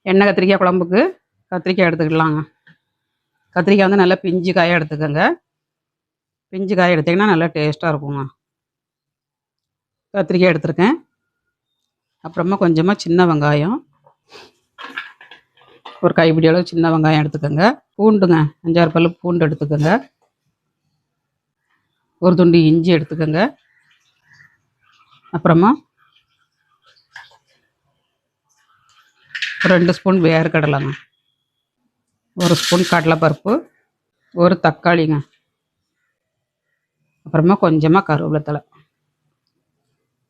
எண்ணெய் கத்திரிக்காய் குழம்புக்கு கத்திரிக்காய் எடுத்துக்கலாங்க. கத்திரிக்காய் வந்து நல்லா பிஞ்சு காயாக எடுத்துக்கோங்க. பிஞ்சு காய் எடுத்திங்கன்னா நல்லா டேஸ்ட்டாக இருக்குங்க. கத்திரிக்காய் எடுத்துருக்கேன். அப்புறமா கொஞ்சமாக சின்ன வெங்காயம், ஒரு கைப்பிடி அளவு சின்ன வெங்காயம் எடுத்துக்கோங்க. பூண்டுங்க, 5-6 பல்லு பூண்டு எடுத்துக்கோங்க. ஒரு துண்டு இஞ்சி எடுத்துக்கோங்க. அப்புறமா 2 ஸ்பூன் வேர்க்கடலைங்க, 1 ஸ்பூன் கடலைப்பருப்பு, ஒரு தக்காளிங்க, அப்புறமா கொஞ்சமாக கருவேப்பிலை தழை.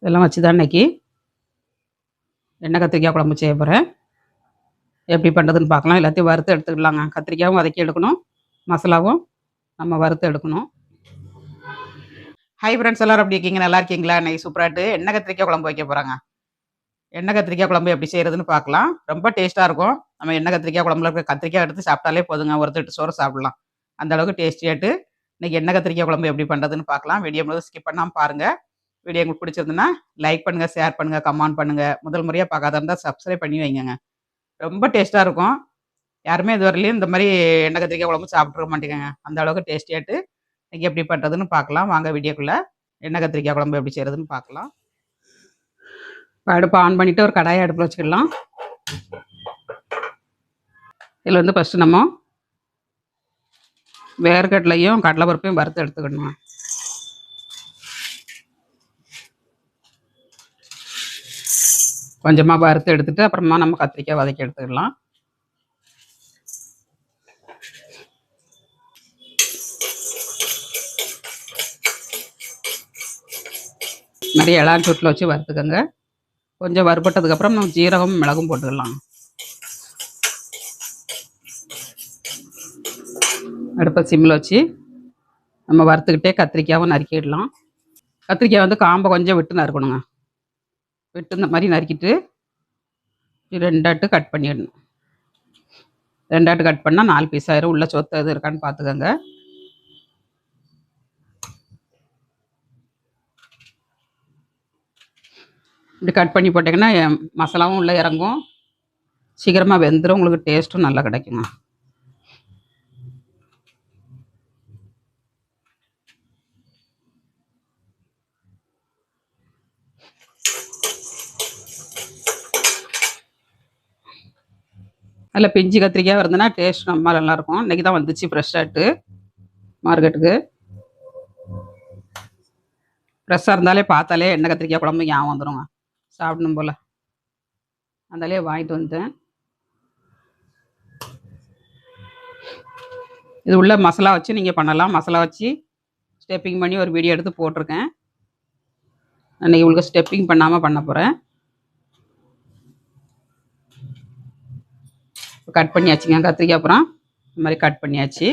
இதெல்லாம் வச்சு தான் இன்றைக்கி எண்ணெய் கத்திரிக்காய் குழம்பு செய்ய போகிறேன். எப்படி பண்ணுறதுன்னு பார்க்கலாம். எல்லாத்தையும் வறுத்து எடுத்துக்கலாங்க. கத்திரிக்காயும் வதக்கி எடுக்கணும், மசாலாவும் நம்ம வறுத்து எடுக்கணும். ஹை ஃப்ரெண்ட்ஸ், எல்லோரும் எப்படி இருக்கீங்க? நல்லா இருக்கீங்களா? இன்றைக்கி சூப்பராகிட்டு எண்ணெய் கத்திரிக்காய் குழம்பு வைக்க போகிறாங்க. எண்ணெய் கத்திரிக்காய் குழம்பு எப்படி செய்கிறதுன்னு பார்க்கலாம். ரொம்ப டேஸ்ட்டாக இருக்கும். நம்ம எண்ணெய் கத்திரிக்காய் குழம்புல இருக்க கத்திரிக்காய் எடுத்து சாப்பிட்டாலே போதுங்க, ஒரு தட்டு சோறு சாப்பிடலாம். அந்த அளவுக்கு டேஸ்டியாட்டு இன்றைக்கி எண்ணெய் கத்திரிக்காய் குழம்பு எப்படி பண்ணுறதுன்னு பார்க்கலாம். வீடியோ முழுவதும் ஸ்கிப் பண்ணாமல் பாருங்கள். வீடியோ உங்களுக்கு பிடிச்சிருந்துன்னா லைக் பண்ணுங்கள், ஷேர் பண்ணுங்கள், கமெண்ட் பண்ணுங்கள். முதல் முறையாக பார்க்காத இருந்தால் சப்ஸ்கிரைப் பண்ணி வைங்க. ரொம்ப டேஸ்ட்டாக இருக்கும். யாருமே இதுவரையிலையும் இந்த மாதிரி எண்ணெய் கத்திரிக்காய் குழம்பு சாப்பிட்ருக்க மாட்டேங்க. அந்த அளவுக்கு டேஸ்டியாட்டு இன்றைக்கி எப்படி பண்ணுறதுன்னு பார்க்கலாம். வாங்க வீடியோக்குள்ளே எண்ணெய் கத்திரிக்காய் குழம்பு எப்படி செய்கிறதுன்னு பார்க்கலாம். அடுப்பு ஆன் பண்ணிவிட்டு ஒரு கடாயை அடுப்பில் வச்சுக்கலாம். இதில் வந்து ஃபஸ்ட்டு நம்ம வேர்க்கடலையும் கடலைப்பருப்பையும் வறுத்து எடுத்துக்கணும். கொஞ்சமாக வறுத்து எடுத்துகிட்டு அப்புறமா நம்ம கத்திரிக்காய் வதக்கி எடுத்துக்கலாம். நிறைய இளான் சூட்டில் வச்சு வறுத்துக்கோங்க. கொஞ்சம் வறுபட்டதுக்கப்புறம் நம்ம ஜீரகம் மிளகும் போட்டுக்கலாம். அடுப்பை சிம்மில் வச்சு நம்ம வறுத்துக்கிட்டே கத்திரிக்காயும் நறுக்கிடலாம். கத்திரிக்காய் வந்து காம்பை கொஞ்சம் விட்டு நறுக்கணுங்க. விட்டு இந்த மாதிரி நறுக்கிட்டு 2 கட் பண்ணிடணும். 2 கட் பண்ணால் 4 பீஸ் ஆயிரும். உள்ள சொத்து எது இருக்கான்னு பார்த்துக்கோங்க. இப்படி கட் பண்ணி போட்டிங்கன்னா மசாலாவும் உள்ளே இறங்கும், சீக்கிரமாக வெந்துடும், உங்களுக்கு டேஸ்ட்டும் நல்லா கிடைக்குங்க. அதில் பிஞ்சு கத்திரிக்காய் இருந்ததுன்னா டேஸ்ட் ரொம்ப நல்லாயிருக்கும். இன்றைக்கி தான் வந்துச்சு ஃப்ரெஷ்ஷாகிட்டு மார்க்கெட்டுக்கு. ஃப்ரெஷ்ஷாக இருந்தாலே பார்த்தாலே எண்ணெய் கத்திரிக்காய் குழம்பு ஞாபகம் வந்துடுங்க, சாப்பிடணும் போல். அந்தாலே வாங்கிட்டு வந்துட்டேன். இது உள்ள மசாலா வச்சு நீங்கள் பண்ணலாம். மசாலா வச்சு ஸ்டெப்பிங் பண்ணி ஒரு வீடியோ எடுத்து போட்டிருக்கேன். அன்றைக்கி உங்களுக்கு ஸ்டெப்பிங் பண்ணாமல் பண்ண போகிறேன். கட் பண்ணியாச்சுங்க கத்திரிக்காய். அப்புறம் இந்த மாதிரி கட் பண்ணியாச்சு.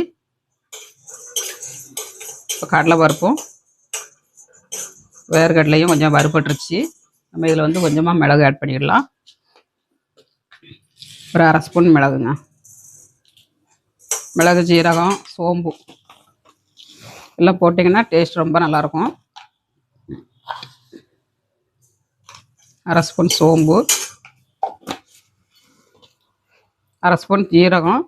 இப்போ கடலை பருப்பும் வேர்க்கடலையும் கொஞ்சம் வறுபட்டுருச்சு. நம்ம இதில் வந்து கொஞ்சமாக மிளகு ஆட் பண்ணிடலாம். ஒரு 1/2 ஸ்பூன் மிளகுங்க. மிளகு, ஜீரகம், சோம்பு எல்லாம் போட்டிங்கன்னா டேஸ்ட் ரொம்ப நல்லாயிருக்கும். 1/2 ஸ்பூன் சோம்பு, 1/2 ஸ்பூன் ஜீரகம்,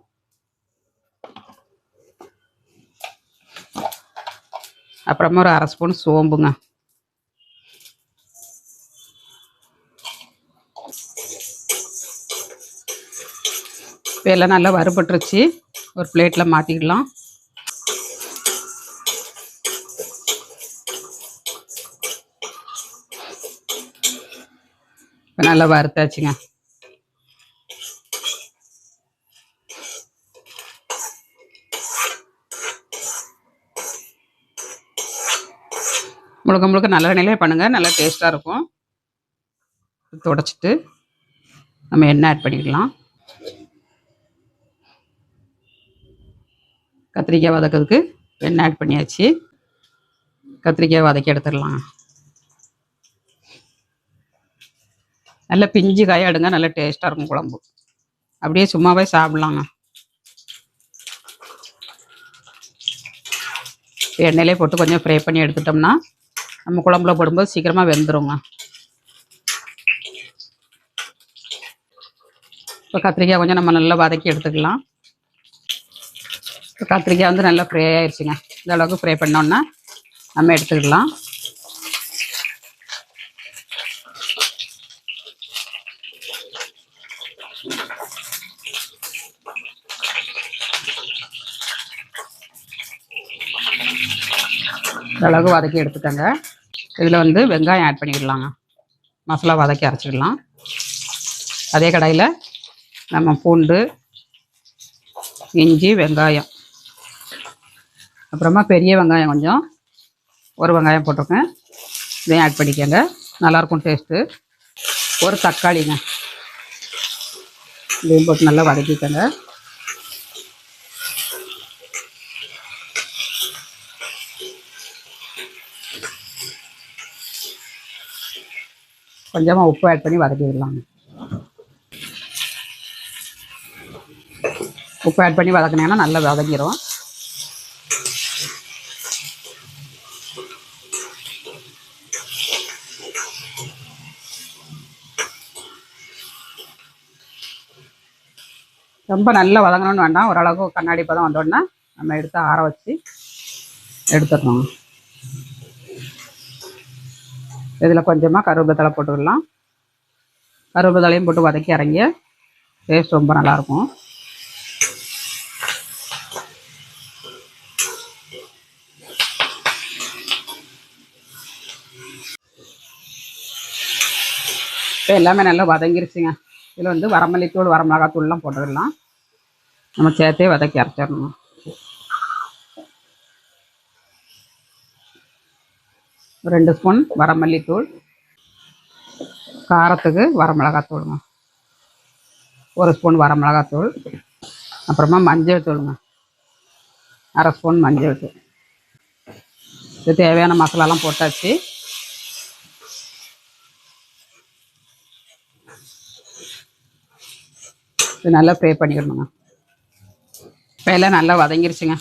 அப்புறமா ஒரு 1/2 ஸ்பூன் சோம்புங்க. இப்போ எல்லாம் நல்லா வறுபட்டுருச்சு. ஒரு பிளேட்டில் மாற்றிக்கிடலாம். இப்போ நல்லா வறுத்தாச்சுங்க. முழுக்க முழுக்க நல்ல எண்ணெயிலே பண்ணுங்கள், நல்லா டேஸ்ட்டாக இருக்கும். துடைச்சிட்டு நம்ம எண்ணெய் ஆட் பண்ணிக்கலாம். கத்திரிக்காய் வதக்கிறதுக்கு எண்ணெய் ஆட் பண்ணியாச்சு. கத்திரிக்காய் வதக்கி எடுத்துடலாம். நல்ல பிஞ்சு காயாக எடுங்க, நல்ல டேஸ்ட்டாக இருக்கும் குழம்பு. அப்படியே சும்மாவே சாப்பிட்லாங்க. எண்ணெயிலே போட்டு கொஞ்சம் ஃப்ரை பண்ணி எடுத்துட்டோம்னா நம்ம குழம்புல போடும்போது சீக்கிரமாக வெந்துருங்க. இப்போ கத்திரிக்காய் கொஞ்சம் நம்ம நல்லா வதக்கி எடுத்துக்கலாம். இப்போ கத்திரிக்காய் வந்து நல்லா ஃப்ரை ஆயிடுச்சுங்க. இந்த அளவுக்கு ஃப்ரை பண்ணோன்னா நம்ம எடுத்துக்கலாம். இந்த அளவுக்கு வதக்கி எடுத்துக்கோங்க. இதில் வந்து வெங்காயம் ஆட் பண்ணிக்கிடலாங்க. மசாலா வதக்கி அரைச்சிக்கலாம். அதே கடாயில் நம்ம பூண்டு, இஞ்சி, வெங்காயம், அப்புறமா பெரிய வெங்காயம் கொஞ்சம் ஒரு வெங்காயம் போட்டிருக்கேன், இதையும் ஆட் பண்ணிக்கோங்க. நல்லாயிருக்கும் டேஸ்ட்டு. ஒரு தக்காளிங்க, இதையும் போட்டு நல்லா வதக்கிக்கோங்க. கொஞ்சமாக உப்பு ஆட் பண்ணி வதக்கிடலாங்க. உப்பு ஆட் பண்ணி வதக்கினீங்கன்னா நல்லா வதக்கிடும். ரொம்ப நல்லா வதங்கணும்னு வேண்டாம், ஓரளவுக்கு கண்ணாடி பதம் வந்தோடனே நம்ம எடுத்து ஆற வச்சு எடுத்துடணும். இதில் கொஞ்சமாக கருவேப்பிலை போட்டுக்கலாம். கருவேப்பிலையும் போட்டு வதக்கி இறங்கி டேஸ்ட் ரொம்ப நல்லாயிருக்கும். இப்போ எல்லாமே நல்லா வதங்கிருச்சுங்க. இதில் வந்து வரமல்லித்தூள், வரமிளகாத்தூள்லாம் போட்டுக்கலாம். நம்ம சேர்த்தே வதக்கி அரைச்சிடணும். ஒரு 2 ஸ்பூன் வரமல்லித்தூள், காரத்துக்கு வரமிளகாத்தூளுங்க, 1 ஸ்பூன் வரமிளகாத்தூள், அப்புறமா மஞ்சள் தூளுங்க, 1/2 ஸ்பூன் மஞ்சள் தூள். இது தேவையான மசாலாலாம் போட்டாச்சு. இது நல்லா ஃப்ரை பண்ணிக்கணுங்க. இப்போ எல்லாம் நல்லா வதங்கிருச்சுங்க.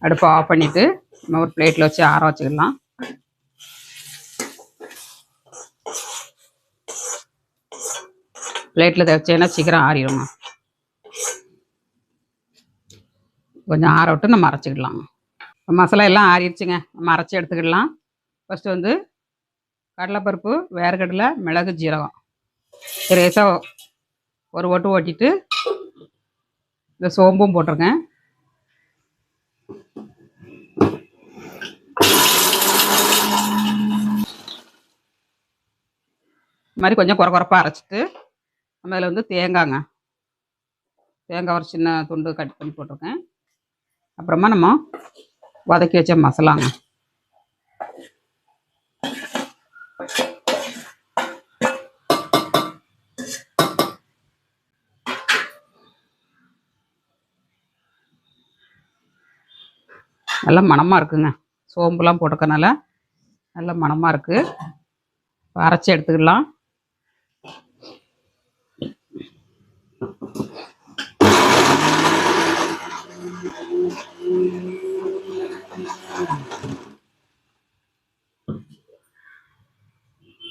அடுப்பை ஆஃப் பண்ணிவிட்டு நம்ம ஒரு பிளேட்டில் வச்சு ஆற வச்சுக்கலாம். பிளேட்டில் வச்சேன்னா சீக்கிரம் ஆறிடுங்க. கொஞ்சம் ஆற விட்டு நம்ம அரைச்சிக்கிடலாம். மசாலா எல்லாம் ஆறிடுச்சுங்க, நம்ம அரைச்சி எடுத்துக்கிடலாம். ஃபஸ்ட்டு வந்து கடலைப்பருப்பு, வேர்க்கடலை, மிளகு, ஜீரகம் ரேசாக ஒரு ஓட்டு ஓட்டிட்டு இந்த சோம்பும் போட்டிருக்கேன். இது மாதிரி கொஞ்சம் குறப்பாக அரைச்சிட்டு நம்ம இதில் வந்து தேங்காய் ஒரு சின்ன துண்டு கட் பண்ணி போட்டிருக்கேன். அப்புறமா நம்ம வதக்கி வச்ச மசாலாங்க, நல்லா மணமாக இருக்குங்க. சோம்புலாம் போட்டுக்கனால நல்ல மணமாக இருக்குது. அரைச்சி எடுத்துக்கலாம்.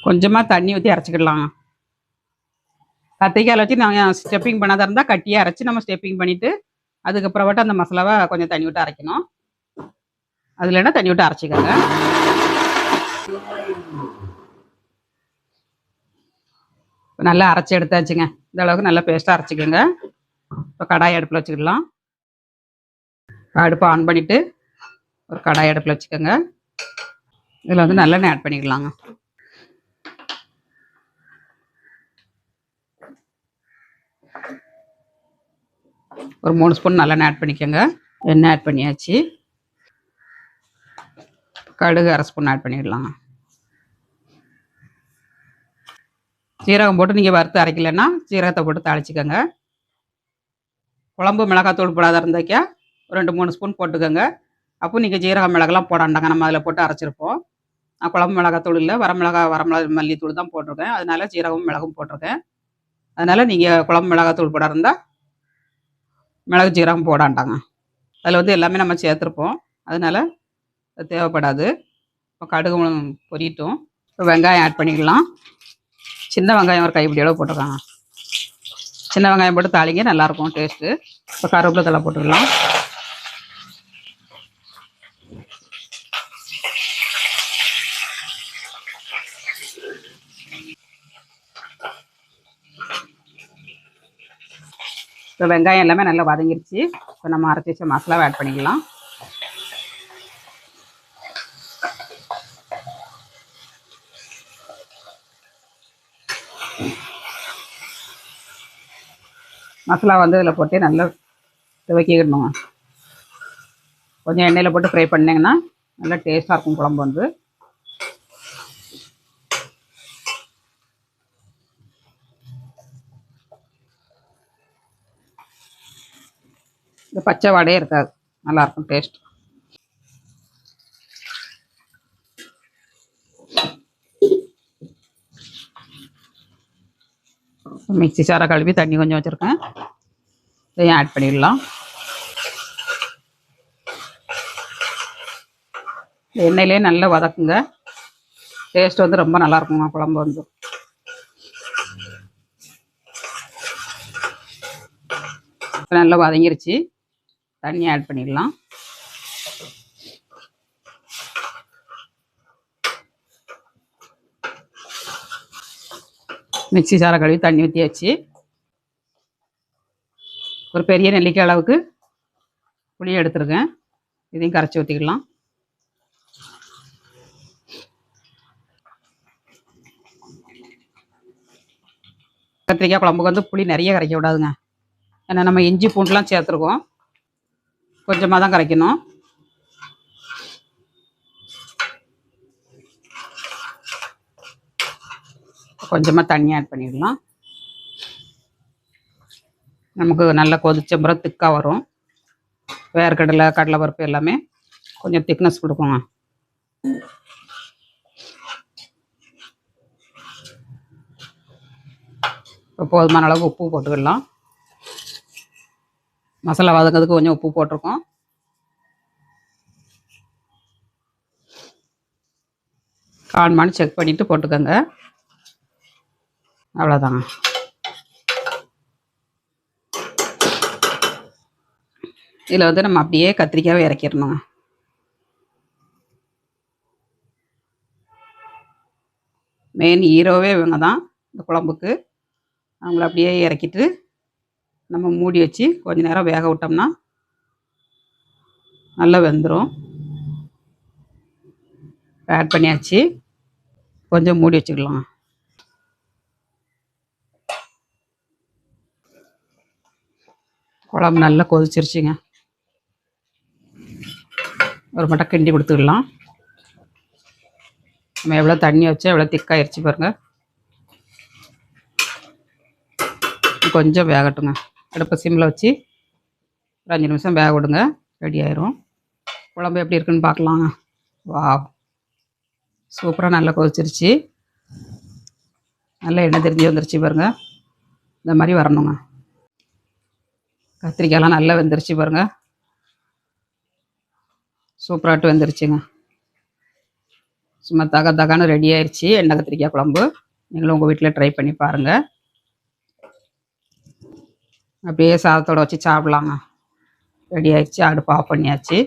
கொஞ்சமாக தண்ணி ஊற்றி அரைச்சிக்கிடலாங்க. கத்திரிக்காயில் வச்சு நாங்கள் ஸ்டெப்பிங் பண்ணாத இருந்தால் கட்டியாக அரைச்சி நம்ம ஸ்டெப்பிங் பண்ணிவிட்டு அதுக்கப்புறமேட்டு அந்த மசாலாவை கொஞ்சம் தண்ணி விட்டு அரைக்கணும். அதில் என்ன தண்ணி விட்டு அரைச்சிக்கோங்க. நல்லா அரைச்சி எடுத்தாச்சுங்க. இந்த அளவுக்கு நல்லா பேஸ்ட்டாக அரைச்சிக்கோங்க. இப்போ கடாய் அடுப்பில் வச்சுக்கிடலாம். அடுப்பை ஆன் பண்ணிவிட்டு ஒரு கடாய் அடுப்பில் வச்சுக்கோங்க. இதில் வந்து நல்லெண்ணெய் ஆட் பண்ணிக்கலாங்க. ஒரு 3 ஸ்பூன் நல்லெண்ணெய் ஆட் பண்ணிக்கோங்க. எண்ணெய் ஆட் பண்ணியாச்சு. கடுகு 1/2 ஸ்பூன் ஆட் பண்ணிடலாங்க. சீரகம் போட்டு நீங்கள் வறுத்து அரைக்கலைன்னா சீரகத்தை போட்டு தாளிச்சிக்கோங்க. குழம்பு மிளகாத்தூள் போடாத இருந்தாக்கா ஒரு 2-3 ஸ்பூன் போட்டுக்கோங்க. அப்போ நீங்கள் ஜீரகம் மிளகெல்லாம் போடாண்டாங்க, நம்ம அதில் போட்டு அரைச்சிருப்போம். நான் குழம்பு மிளகாத்தூள் இல்லை, வரமிளகா மல்லித்தூள் தான் போட்டிருக்கேன். அதனால ஜீரகமும் மிளகும் போட்டிருக்கேன். அதனால் நீங்கள் குழம்பு மிளகாத்தூள் போட இருந்தால் மிளகு ஜீரகம் போடாண்டாங்க. அதில் வந்து எல்லாமே நம்ம சேர்த்துருப்போம், அதனால் தேவைப்படாது. இப்போ கடுகு பொரியட்டும். இப்போ வெங்காயம் ஆட் பண்ணிக்கலாம். சின்ன வெங்காயம் ஒரு கைப்பிடி அளவு போட்டிருக்காங்க. சின்ன வெங்காயம் போட்டு தாளிங்க, நல்லாயிருக்கும் டேஸ்ட்டு. இப்போ கருவேப்பிலை தழை போட்டுக்கலாம். இப்போ வெங்காயம் எல்லாமே நல்லா வதங்கிருச்சு. இப்போ நம்ம அரைச்சி வச்ச மசாலாவை ஆட் பண்ணிக்கலாம். மசாலா வந்து இதில் போட்டு நல்லா துவக்கிடணுங்க. கொஞ்சம் எண்ணெயில் போட்டு ஃப்ரை பண்ணிங்கன்னா நல்லா டேஸ்ட்டாக இருக்கும் குழம்பு வந்து. இந்த பச்சை வாடையே இருக்காது, நல்லாயிருக்கும் டேஸ்ட். மிக்ஸி சாரை கழுவி தண்ணி கொஞ்சம் வச்சுருக்கேன், இதையும் ஆட் பண்ணிடலாம். எண்ணெயிலே நல்லா வதக்குங்க, டேஸ்ட் வந்து ரொம்ப நல்லாயிருக்குங்க குழம்பு வந்து. நல்லா வதங்கிருச்சு, தண்ணி ஆட் பண்ணிடலாம். மிக்ஸி சாரை கழுவி தண்ணி ஊற்றியாச்சு. ஒரு பெரிய நெல்லிக்காய் அளவுக்கு புளி எடுத்துருக்கேன், இதையும் கரைச்சி ஊற்றிக்கலாம். கத்திரிக்காய் குழம்புக்கு வந்து புளி நிறைய கரைக்க விடாதுங்க, ஏன்னா நம்ம இஞ்சி பூண்டுலாம் சேர்த்துருக்கோம், கொஞ்சமாக தான் கரைக்கணும். கொஞ்சமாக தண்ணி ஆட் பண்ணிடலாம். நமக்கு நல்லா கொதிச்ச பிறகு திக்காக வரும். வேர்க்கடலை, கடலைப்பருப்பு எல்லாமே கொஞ்சம் திக்னஸ் கொடுக்குங்க. இப்போ போதுமான அளவுக்கு உப்பு போட்டுக்கிடலாம். மசாலா வதங்கிறதுக்கு கொஞ்சம் உப்பு போட்டிருக்கோம். காணுமான்னு செக் பண்ணிவிட்டு போட்டுக்கோங்க, அவ்வளோதாங்க. இதில் வந்து நம்ம அப்படியே கத்திரிக்காயை இறக்கிடணுங்க. மெயின் ஹீரோவே இவங்க தான் இந்த குழம்புக்கு. அவங்கள அப்படியே இறக்கிட்டு நம்ம மூடி வச்சு கொஞ்ச நேரம் வேக விட்டோம்னா நல்லா வெந்துடும். ஆட் பண்ணியாச்சு, கொஞ்சம் மூடி வச்சுக்கலாம். குழம்பு நல்லா கொதிச்சிருச்சுங்க, ஒரு மட்டை கிண்டி கொடுத்துக்கலாம். நம்ம எவ்வளோ தண்ணி வச்சா எவ்வளோ திக்காயிருச்சு பாருங்கள். கொஞ்சம் வேகட்டுங்க, அடுப்பை சிம்மில் வச்சு ஒரு 5 நிமிஷம் வேக விடுங்க, ரெடி ஆயிரும். குழம்பு எப்படி இருக்குன்னு பார்க்கலாங்க. வா, சூப்பராக நல்லா கொதிச்சிருச்சு, நல்லா எண்ணெய் தெரிஞ்சு வந்துருச்சு பாருங்கள். இந்த மாதிரி வரணுங்க. கத்திரிக்காயெலாம் நல்லா வெந்துருச்சு பாருங்கள், சூப்பராகிட்டு வெந்துருச்சுங்க. சும்மா தகான்னு ரெடி ஆயிடுச்சு எண்ணெய் கத்திரிக்காய் குழம்பு. நீங்களும் உங்கள் வீட்டில் ட்ரை பண்ணி பாருங்கள். அப்படியே சாதத்தோடு வச்சு சாப்பிட்லாங்க. ரெடி ஆயிடுச்சு, அடுப்பு ஆஃப் பண்ணியாச்சு.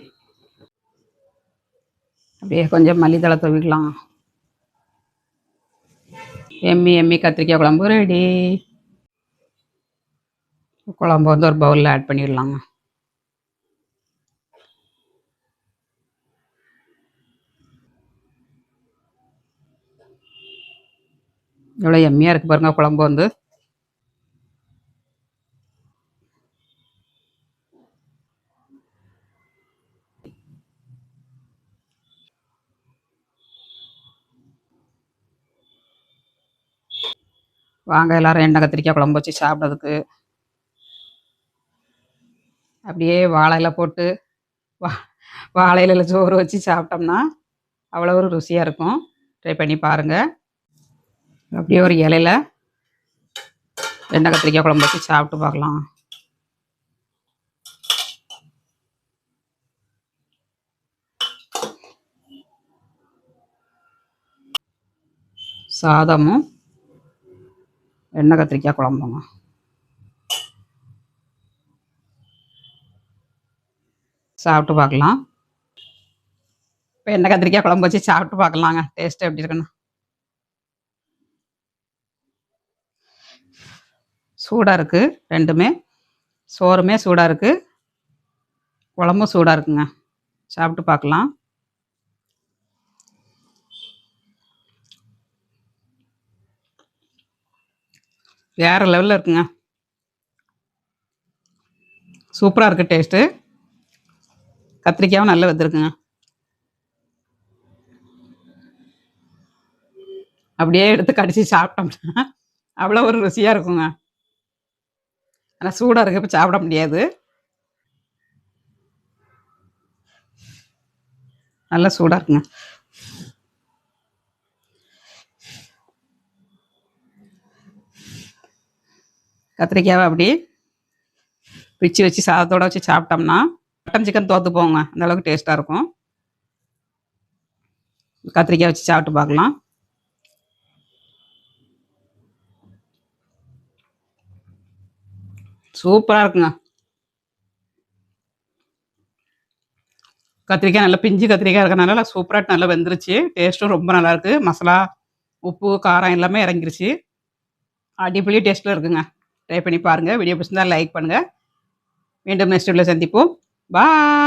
அப்படியே கொஞ்சம் மல்லித்தழை தூவிக்கலாம். எம்மி கத்திரிக்காய் குழம்பு ரெடி. குழம்பு வந்து ஒரு பவுலில் ஆட் பண்ணிடலாங்க. எவ்வளோ எம்மியாக இருக்குது பாருங்கள் குழம்பு வந்து. வாங்க எல்லாரும் எண்ணெய் கத்திரிக்காய் குழம்பு வச்சு சாப்பிட்றதுக்கு. அப்படியே வாழையில போட்டு வா வாழையில சோறு வச்சு சாப்பிட்டோம்னா அவ்வளோ ஒரு ருசியாக இருக்கும். ட்ரை பண்ணி பாருங்கள். அப்படியே ஒரு இலையில எண்ணெய் கத்திரிக்காய் குழம்பு வச்சு சாப்பிட்டு பார்க்கலாம். சாதமும் எண்ணெய் கத்திரிக்காய் குழம்புங்க. சாப்பிட்டு பார்க்கலாம். இப்போ எண்ணெய் கத்திரிக்காய் குழம்பு வச்சு சாப்பிட்டு பார்க்கலாங்க. டேஸ்ட்டு எப்படி இருக்குன்னு. சூடாக இருக்குது ரெண்டுமே. சோறுமே சூடாக இருக்குது, குழம்பும் சூடாக இருக்குங்க. சாப்பிட்டு பார்க்கலாம். வேறு லெவலில் இருக்குங்க. சூப்பராக இருக்குது டேஸ்ட்டு. கத்திரிக்காயும் நல்லா வெந்திருக்குங்க. அப்படியே எடுத்து கடிச்சு சாப்பிட்டோம்னா அவ்வளோ ஒரு ருசியாக இருக்குங்க. ஆனால் சூடாக இருக்க இப்போ சாப்பிட முடியாது. நல்லா சூடாக இருக்குங்க. கத்திரிக்காவை அப்படி பிச்சு வச்சு சாதத்தோடு வச்சு சாப்பிட்டோம்னா மட்டன் சிக்கன் தோற்று போங்க, அந்த அளவுக்கு டேஸ்ட்டாக இருக்கும். கத்திரிக்காய் வச்சு சாப்பிட்டு பார்க்கலாம். சூப்பராக இருக்குங்க. கத்திரிக்காய் நல்லா பிஞ்சு கத்திரிக்காய் இருக்கனால சூப்பராக நல்லா வெந்துருச்சு. டேஸ்ட்டும் ரொம்ப நல்லாயிருக்கு. மசாலா, உப்பு, காரம் எல்லாமே இறங்கிருச்சு. அடிப்பொலி டேஸ்ட்டில் இருக்குங்க. ட்ரை பண்ணி பாருங்கள். வீடியோ பிடிச்சிருந்தா லைக் பண்ணுங்கள். மீண்டும் நெக்ஸ்ட் வீடியோவில் சந்திப்போம். பாய்.